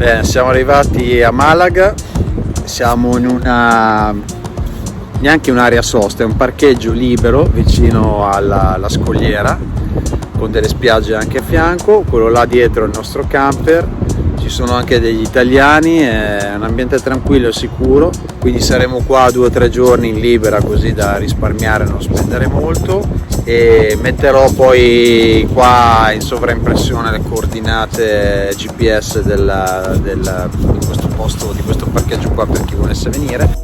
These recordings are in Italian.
Bene, siamo arrivati a Malaga, siamo in neanche un'area sosta, è un parcheggio libero vicino alla scogliera con delle spiagge anche a fianco. Quello là dietro è il nostro camper, ci sono anche degli italiani, è un ambiente tranquillo e sicuro, quindi saremo qua 2 o 3 giorni in libera, così da risparmiare e non spendere molto, e metterò poi qua in sovraimpressione le coordinate GPS di questo posto, di questo parcheggio qua, per chi volesse venire.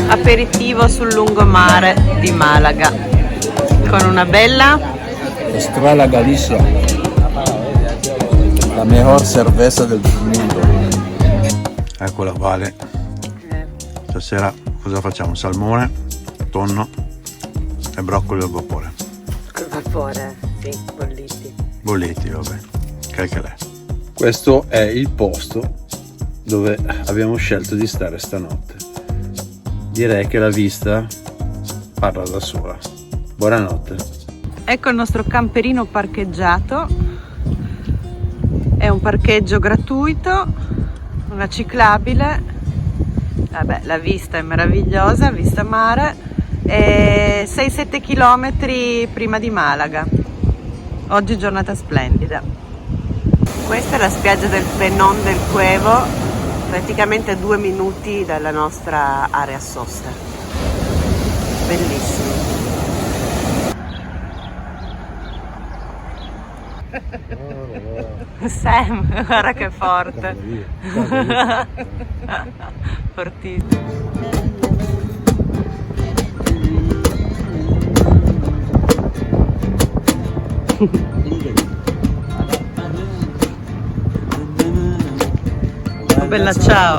Aperitivo sul lungomare di Malaga con una bella Estrella Galicia, la mejor cerveza del mondo. Eccola Vale, stasera cosa facciamo? Salmone, tonno e broccoli al vapore. col vapore, sì, bolliti. Bolliti, vabbè, calcolè. Questo è il posto dove abbiamo scelto di stare stanotte. Direi che la vista parla da sola. Buonanotte. Ecco il nostro camperino parcheggiato, è un parcheggio gratuito, una ciclabile, vabbè, la vista è meravigliosa, vista mare, e 6-7 km prima di Malaga. Oggi giornata splendida. Questa è la spiaggia del Penón del Cuevo, praticamente 2 minuti dalla nostra area sosta. Bellissimo. Sam, guarda che forte. Fortissimo. Bella, ciao.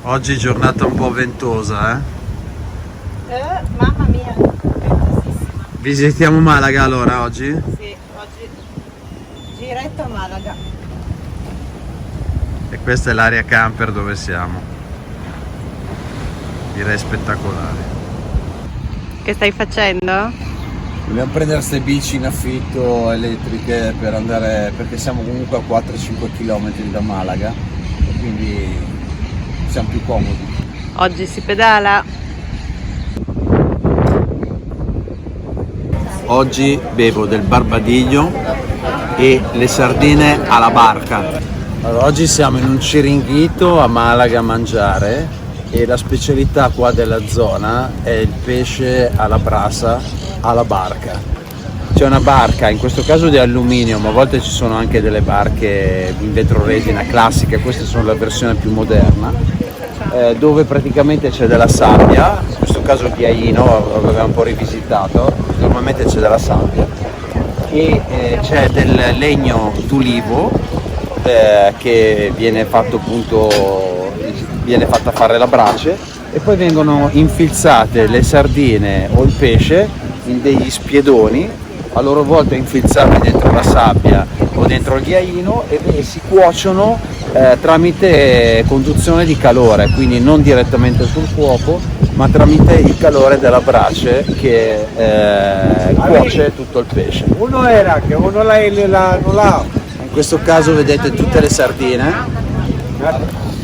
Oggi giornata un po' ventosa, Mamma mia, ventosissima. Visitiamo Malaga allora oggi? Sì, oggi giretto a Malaga. E questa è l'area camper dove siamo. Direi spettacolare. Che stai facendo? Dobbiamo prendere queste bici in affitto elettriche per andare, perché siamo comunque a 4-5 km da Malaga e quindi siamo più comodi. Oggi si pedala. Oggi bevo del barbadiglio e le sardine alla barca. Allora, oggi siamo in un Ciringhito a Malaga a mangiare e la specialità qua della zona è il pesce alla brasa alla barca. C'è una barca, in questo caso di alluminio, ma a volte ci sono anche delle barche in vetroresina classiche, queste sono la versione più moderna, dove praticamente c'è della sabbia, in questo caso ghiaino, avevamo un po' rivisitato, normalmente c'è della sabbia, e c'è del legno d'ulivo che viene fatto appunto, viene fatta fare la brace, e poi vengono infilzate le sardine o il pesce in degli spiedoni, a loro volta infilzati dentro la sabbia o dentro il ghiaino, e si cuociono tramite conduzione di calore, quindi non direttamente sul fuoco, ma tramite il calore della brace che cuoce tutto il pesce. Uno era che uno la annullava. In questo caso vedete tutte le sardine.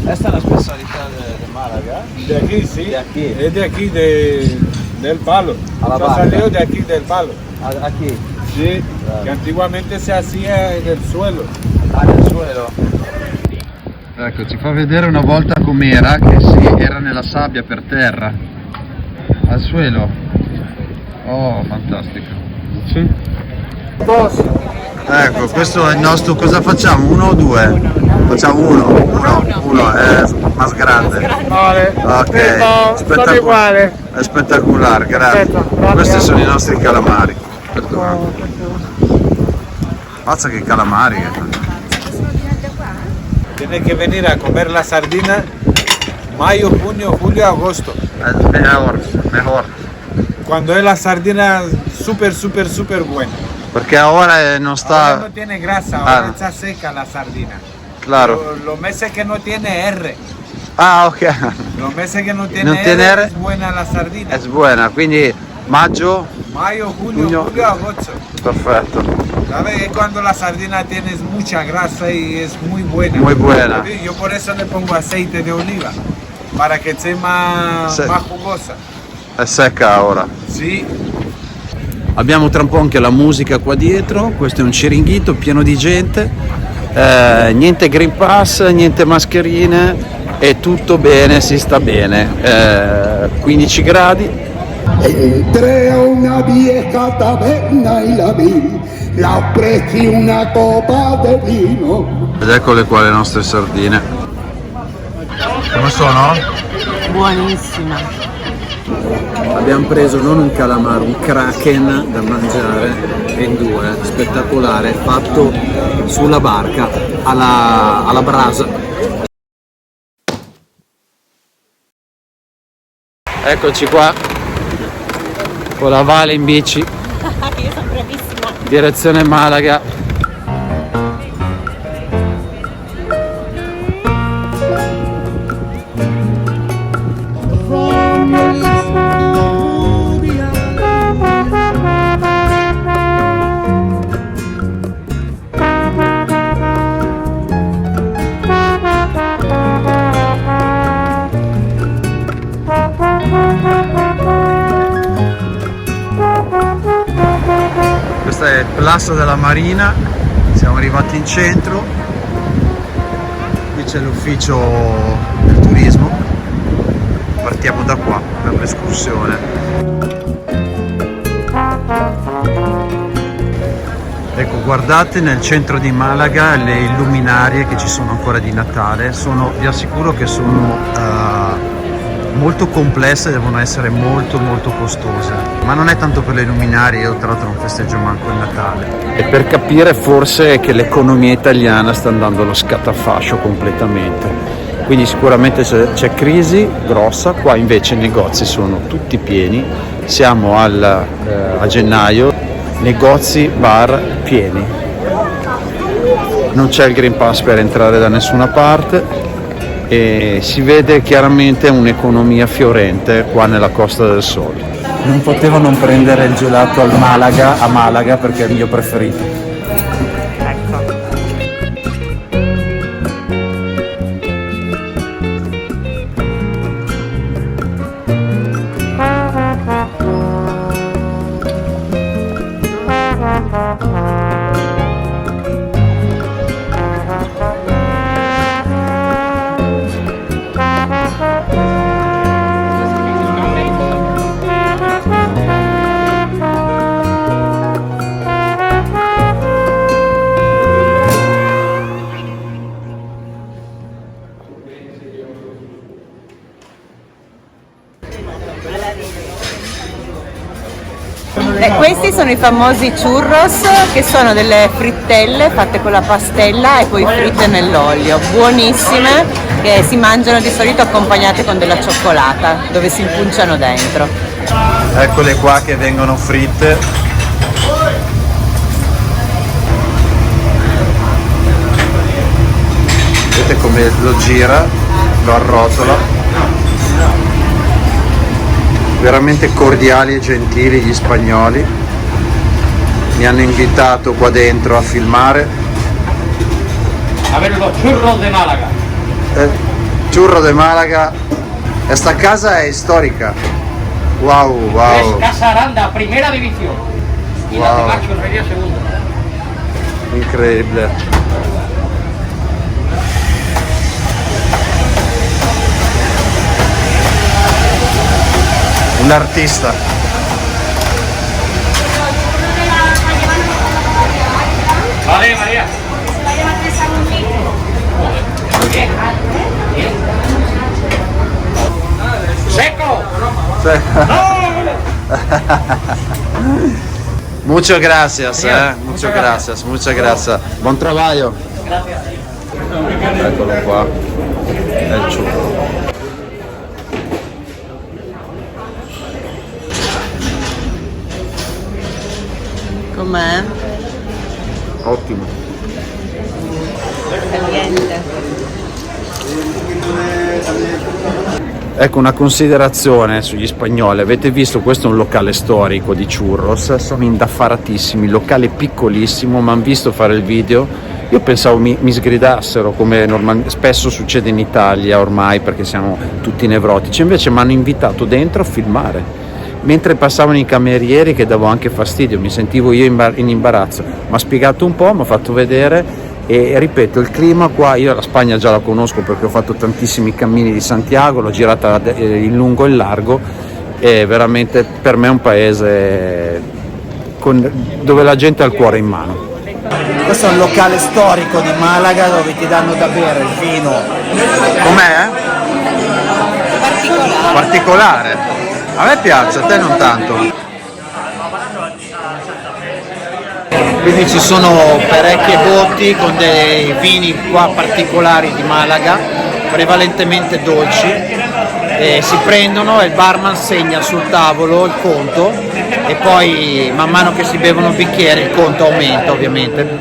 Questa è una specialità di Malaga. De aquí, sí. De aquí. Es de aquí, del palo. A la Esto barca. salió de aquí, del palo. Aquí, Sí, Claro. que antiguamente se hacía en el suelo. nel suelo. Ecco, ci fa vedere una volta com'era, che era nella sabbia per terra, al suelo. Oh, fantastico. Sì. Dos. Ecco, questo è il nostro, cosa facciamo? 1 o 2? Facciamo uno, è más grande. Vale. Ok, Sono uguali. è spettacolare, grazie. Aspetta, grazie. Questi sono i nostri calamari. Perdona. Mazza che calamari. Tiene que venir a comer la sardina mayo, junio, julio, agosto. Mejor. Cuando es la sardina súper, súper, súper buena. Perché ora non Ahora sta... no tiene grasa, Ah. ahora está seca la sardina. Ok, Claro. Los meses que no tiene R. Ah, ok. Los meses que no tiene, Non tiene R, R. es buena la sardina. È buona, quindi maggio, Mayo, junio, Junio. julio, agosto. perfetto. ¿Sabes? Es cuando la sardina tiene mucha grasa y es muy buena. Muy buena. Sí, yo por eso le pongo aceite de oliva, para que esté más, Sí. más jugosa. È secca ora. Sí. Abbiamo tra un po' anche la musica qua dietro, questo è un Ciringhito pieno di gente, niente Green Pass, niente mascherine, è tutto bene, si sta bene, 15 gradi. Entré a una vieja taberna y la vi, la ofrecí una copa de vino. Ed eccole qua le nostre sardine. Come sono? Buonissima. Abbiamo preso non un calamaro, un kraken da mangiare in due, spettacolare, fatto sulla barca, alla brasa. Eccoci qua, con la Vale in bici, Io sono bravissima. direzione Malaga. Questo è il Palazzo della Marina, siamo arrivati in centro, qui c'è l'ufficio del turismo, partiamo da qua per l'escursione. Ecco, guardate nel centro di Malaga le illuminarie che ci sono ancora di Natale, vi assicuro che sono molto complesse, devono essere molto costose, ma non è tanto per le luminarie, io tra l'altro non festeggio manco il Natale. E per capire forse che l'economia italiana sta andando allo scatafascio completamente, quindi sicuramente c'è crisi grossa, qua invece i negozi sono tutti pieni, siamo a gennaio, negozi, bar pieni, non c'è il Green Pass per entrare da nessuna parte e si vede chiaramente un'economia fiorente qua nella Costa del Sole. Non potevo non prendere il gelato a Malaga perché è il mio preferito. Questi sono i famosi churros, che sono delle frittelle fatte con la pastella e poi fritte nell'olio, buonissime, che si mangiano di solito accompagnate con della cioccolata, dove si impunciano dentro. Eccole qua che vengono fritte. Vedete come lo gira, lo arrotola. Veramente cordiali e gentili gli spagnoli, mi hanno invitato qua dentro a filmare. A ver los churros de Málaga. Churro de Málaga, esta casa è storica. Wow, wow. Es Casa Aranda, primera división. Y la de Wow. Macho sería segunda. Incredibile. Un artista. Vale, María. ¡Seco! Muchas gracias, muchas gracias, muchas gracias. Buon trabajo. Eccolo qua. È il ciucco. Com'è? Ottimo. Caliente. Ecco una considerazione sugli spagnoli, avete visto questo è un locale storico di churros, sono indaffaratissimi, locale piccolissimo, mi hanno visto fare il video, io pensavo mi sgridassero come spesso succede in Italia ormai perché siamo tutti nevrotici, invece mi hanno invitato dentro a filmare, mentre passavano i camerieri che davo anche fastidio, mi sentivo io in imbarazzo, mi ha spiegato un po', mi ha fatto vedere. E ripeto, il clima qua, io la Spagna già la conosco perché ho fatto tantissimi cammini di Santiago, l'ho girata in lungo e in largo, e veramente per me è un paese dove la gente ha il cuore in mano. Questo è un locale storico di Malaga dove ti danno da bere il vino. Com'è? Particolare. A me piace, a te non tanto. Quindi ci sono parecchie botti con dei vini qua particolari di Malaga, prevalentemente dolci, e si prendono e il barman segna sul tavolo il conto e poi man mano che si bevono un bicchiere il conto aumenta ovviamente.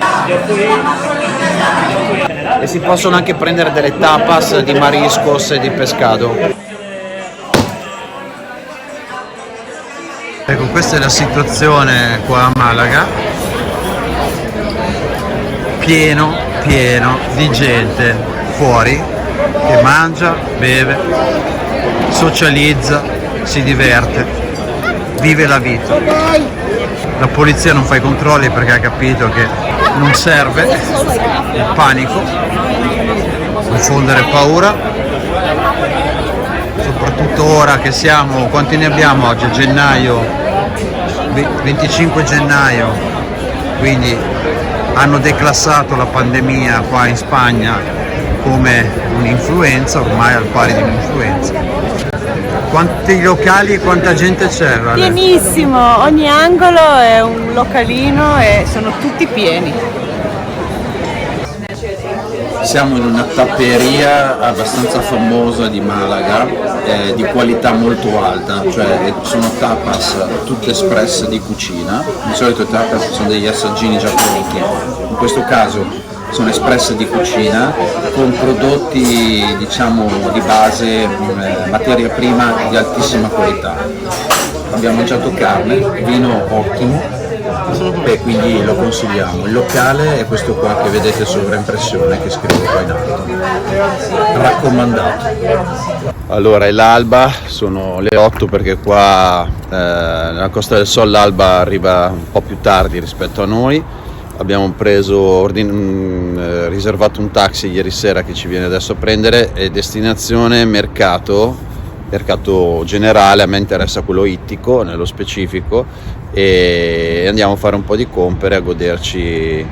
E si possono anche prendere delle tapas di mariscos e di pescado. Ecco, questa è la situazione qua a Malaga. Pieno di gente fuori che mangia, beve, socializza, si diverte, vive la vita. La polizia non fa i controlli perché ha capito che non serve il panico, infondere paura, soprattutto ora che siamo, quanti ne abbiamo oggi? Gennaio, 25 gennaio, quindi hanno declassato la pandemia qua in Spagna come un'influenza, ormai al pari di un'influenza. Quanti locali e quanta gente c'è? Vale? Pienissimo, ogni angolo è un localino e sono tutti pieni. Siamo in una tapperia abbastanza famosa di Malaga, di qualità molto alta, cioè sono tapas tutte espresse di cucina, di solito i tapas sono degli assaggini già pronti, in questo caso sono espresse di cucina con prodotti diciamo di base, materia prima di altissima qualità. Abbiamo mangiato carne, vino ottimo, e quindi lo consigliamo. Il locale è questo qua che vedete sovraimpressione che scrivo qua in alto, raccomandato. Allora è l'alba, sono le 8 perché qua nella Costa del Sol l'alba arriva un po' più tardi rispetto a noi. Abbiamo riservato un taxi ieri sera che ci viene adesso a prendere, e destinazione mercato generale, a me interessa quello ittico nello specifico, e andiamo a fare un po' di compere, a goderci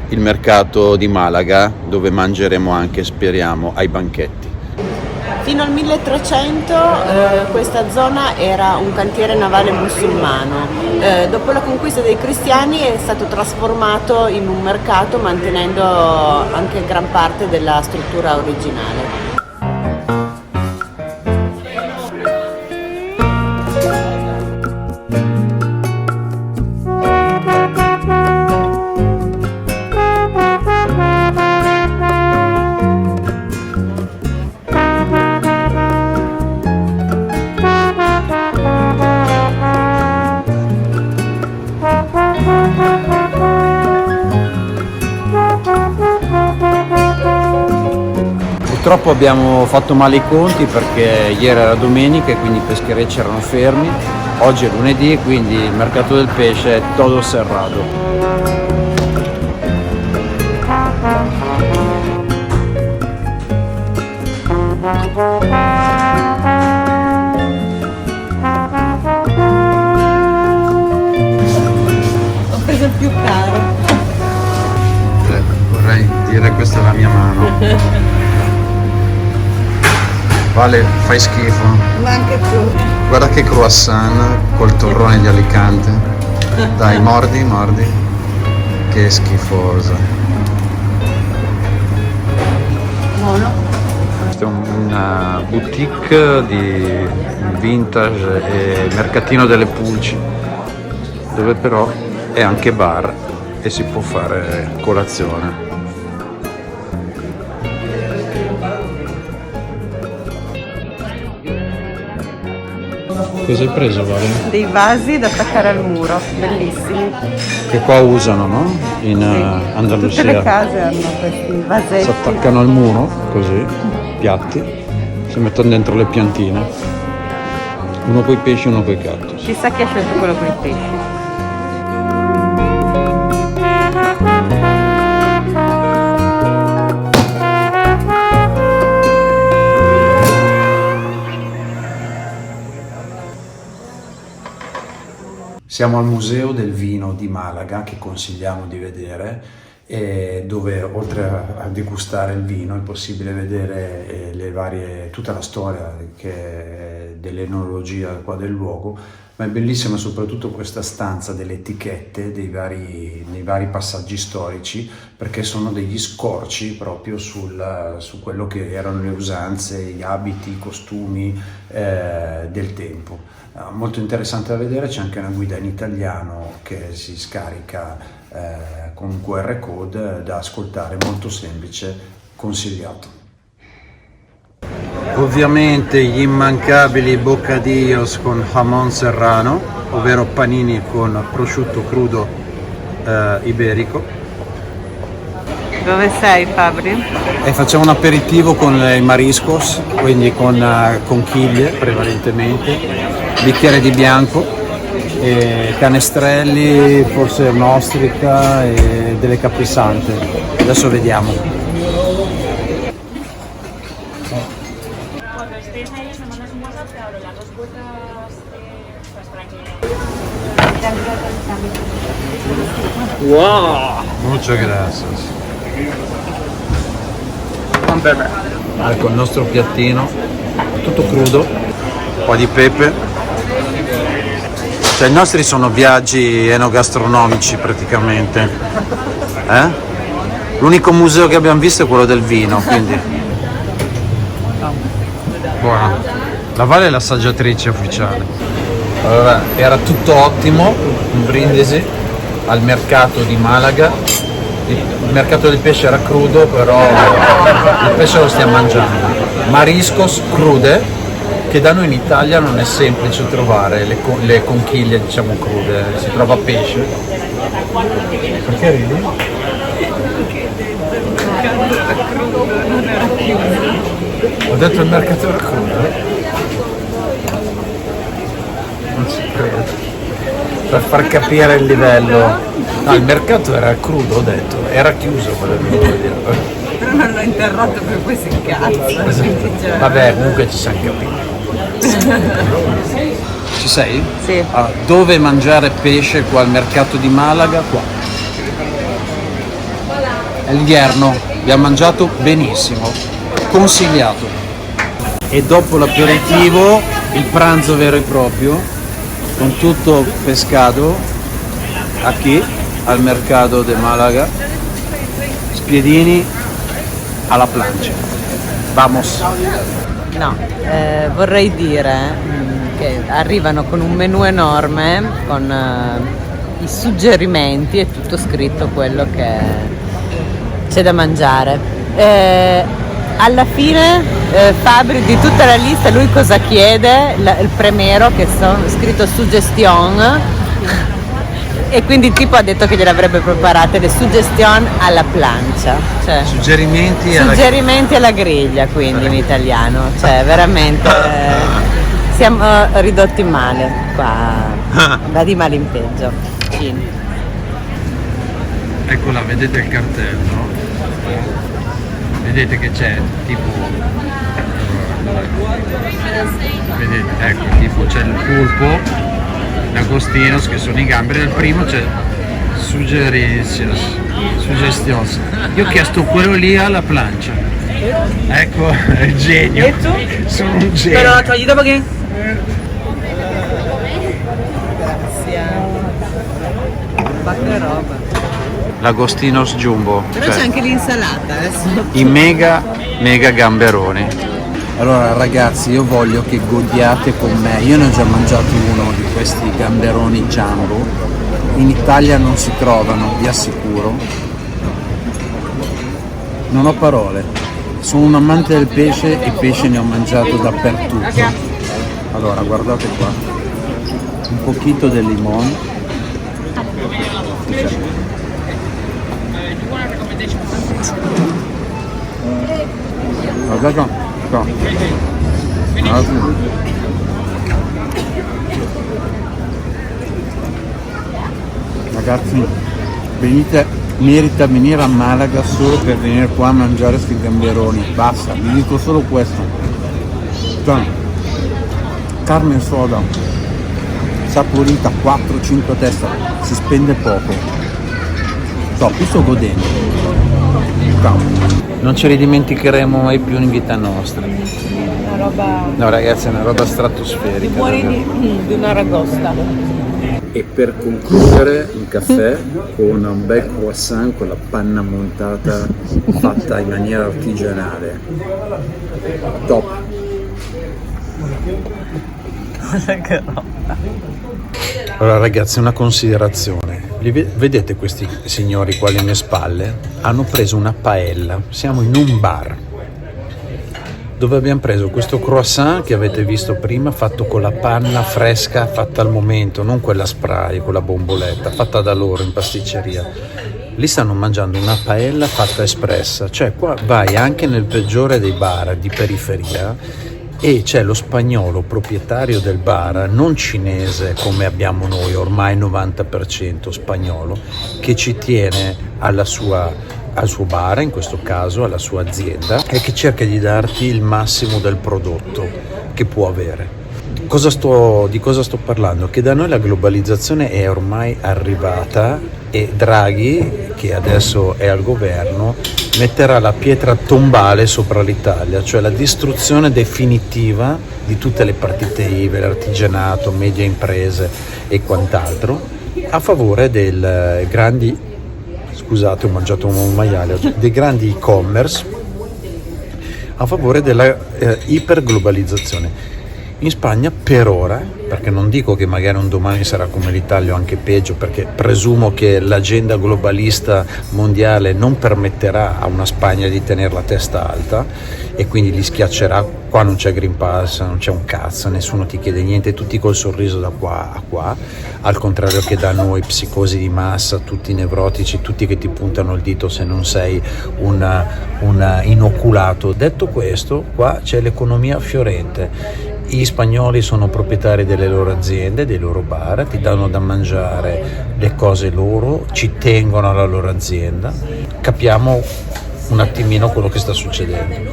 il mercato di Malaga dove mangeremo anche, speriamo, ai banchetti. Fino al 1300 questa zona era un cantiere navale musulmano, dopo la conquista dei cristiani è stato trasformato in un mercato mantenendo anche gran parte della struttura originale. Purtroppo abbiamo fatto male i conti perché ieri era domenica e quindi i pescherecci erano fermi, oggi è lunedì quindi il mercato del pesce è todo cerrado. Ho preso il più caro. Vorrei dire questa è la mia mano. Vale, fai schifo. Ma anche tu. Guarda che croissant col torrone di Alicante. Dai, mordi. Che schifosa. Buono. Questa è una boutique di vintage e mercatino delle pulci, dove però è anche bar e si può fare colazione. Cosa hai preso, Vale? Dei vasi da attaccare al muro, bellissimi. Che qua usano, no? In Tutte Andalusia. le case hanno questi Si vasetti. attaccano al muro, così, piatti, si mettono dentro le piantine. Uno coi pesci e uno coi cactus. Chissà chi ha scelto quello con i pesci. Siamo al Museo del Vino di Malaga, che consigliamo di vedere, dove oltre a degustare il vino è possibile vedere tutta la storia dell'enologia qua del luogo, ma è bellissima soprattutto questa stanza delle etichette dei vari passaggi storici, perché sono degli scorci proprio su quello che erano le usanze, gli abiti, i costumi del tempo. Molto interessante da vedere, c'è anche una guida in italiano che si scarica con un QR code da ascoltare, molto semplice, consigliato. Ovviamente gli immancabili bocadillos con jamón serrano, ovvero panini con prosciutto crudo iberico. Dove sei, Fabri? E facciamo un aperitivo con i mariscos, quindi con conchiglie prevalentemente, bicchiere di bianco, e canestrelli, forse un'ostrica e delle caprisante. Adesso vediamo. Cuando estés ahí me mandas un WhatsApp, te abro las dos puertas pues para que... Wow! Muchas gracias. Ecco il nostro piattino, tutto crudo, un po' di pepe. Cioè i nostri sono viaggi enogastronomici praticamente. L'unico museo che abbiamo visto è quello del vino, quindi. Buona. La Vale è l'assaggiatrice ufficiale. Allora, era tutto ottimo in Brindisi, al mercato di Malaga. Il mercato del pesce era crudo, però il pesce lo stiamo mangiando. Mariscos crude, che da noi in Italia non è semplice trovare le conchiglie, diciamo, crude, si trova pesce. Perché ridi? Ho detto il mercato era crudo? Non ci credo. Per far capire il livello. No, il mercato era crudo, ho detto, era chiuso quello che volevo dire. Però non l'ho interrotto per poi si incazza. Vabbè, comunque ci siamo capiti. Ci sei? Sì. Ah, dove mangiare pesce qua al mercato di Malaga? Qua. È l'Ierno, abbiamo mangiato benissimo, consigliato. E dopo l'aperitivo, il pranzo vero e proprio, con tutto pescato, qui al mercato di Malaga, spiedini alla plancia. Vamos! No, vorrei dire che arrivano con un menù enorme, con i suggerimenti e tutto scritto quello che c'è da mangiare. Alla fine Fabri di tutta la lista, lui cosa chiede? Il primero, che sono scritto suggestion, e quindi tipo ha detto che gliel'avrebbe preparate le suggestion alla plancia, cioè suggerimenti alla griglia, quindi in italiano, cioè veramente siamo ridotti male qua, va di male in peggio. Eccola, vedete il cartello? Vedete che c'è tipo, vedete, ecco, tipo c'è il pulpo, l'agostinos, che sono i gamberi, al primo c'è suggestions. Io ho chiesto quello lì alla plancia. Ecco, è il genio. E tu? Sono un genio. Però la toglita perché? Ma che roba. L'agostinos jumbo. Però c'è anche l'insalata adesso. I mega gamberoni. Allora ragazzi, io voglio che godiate con me. Io ne ho già mangiato uno di questi gamberoni jumbo. In Italia non si trovano, vi assicuro. Non ho parole. Sono un amante del pesce e pesce ne ho mangiato dappertutto. Allora, guardate qua. un poquito del limone. Guarda qua. Ragazzi, merita venire a Malaga solo per venire qua a mangiare sti gamberoni, basta, vi dico solo questo. Carne soda, saporita, 4-5 a testa, si spende poco. Qui sto godendo. Non ce li dimenticheremo mai più in vita nostra. Una roba... No ragazzi, è una roba stratosferica. di una ragosta. E per concludere un caffè con un bel croissant con la panna montata fatta in maniera artigianale. Top. Allora ragazzi, una considerazione. Vedete questi signori qua alle mie spalle? Hanno preso una paella. Siamo in un bar dove abbiamo preso questo croissant che avete visto prima, fatto con la panna fresca, fatta al momento, non quella spray, con la bomboletta, fatta da loro in pasticceria. Lì stanno mangiando una paella fatta espressa, cioè qua vai anche nel peggiore dei bar di periferia e c'è lo spagnolo proprietario del bar, non cinese come abbiamo noi, ormai 90% spagnolo, che ci tiene al suo bar, in questo caso alla sua azienda, e che cerca di darti il massimo del prodotto che può avere. Di cosa sto parlando? Che da noi la globalizzazione è ormai arrivata e Draghi, che adesso è al governo, metterà la pietra tombale sopra l'Italia, cioè la distruzione definitiva di tutte le partite IVA, l'artigianato, medie imprese e quant'altro, a favore del grandi, scusate ho mangiato un maiale, dei grandi e-commerce, a favore della iperglobalizzazione. In Spagna per ora, perché non dico che magari un domani sarà come l'Italia o anche peggio, perché presumo che l'agenda globalista mondiale non permetterà a una Spagna di tenere la testa alta e quindi li schiaccerà. Qua non c'è Green Pass, non c'è un cazzo, nessuno ti chiede niente, tutti col sorriso da qua a qua, al contrario che da noi, psicosi di massa, tutti nevrotici, tutti che ti puntano il dito se non sei un inoculato. Detto questo, qua c'è l'economia fiorente. Gli spagnoli sono proprietari delle loro aziende, dei loro bar, ti danno da mangiare le cose loro, ci tengono alla loro azienda. Capiamo un attimino quello che sta succedendo.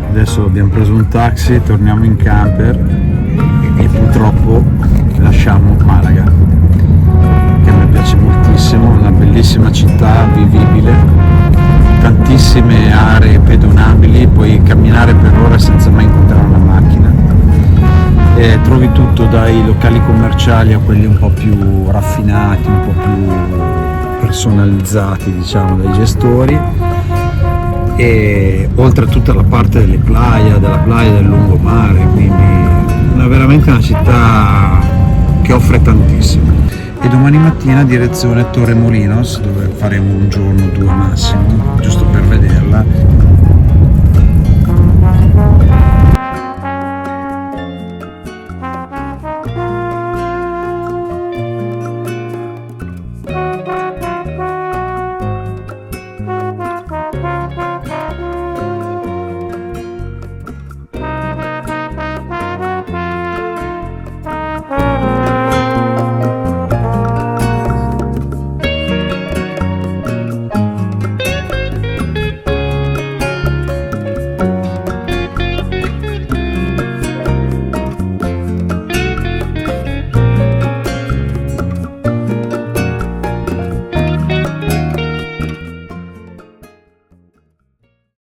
Adesso abbiamo preso un taxi, torniamo in camper e purtroppo lasciamo Malaga, che a me piace moltissimo, una bellissima città vivibile, tantissime aree pedonabili, puoi camminare per ore senza mai incontrare una macchina. Trovi tutto dai locali commerciali a quelli un po' più raffinati, un po' più personalizzati, diciamo, dai gestori, e oltre a tutta la parte della playa del lungomare, quindi è veramente una città che offre tantissimo. E domani mattina direzione Torremolinos, dove faremo un giorno o due massimo,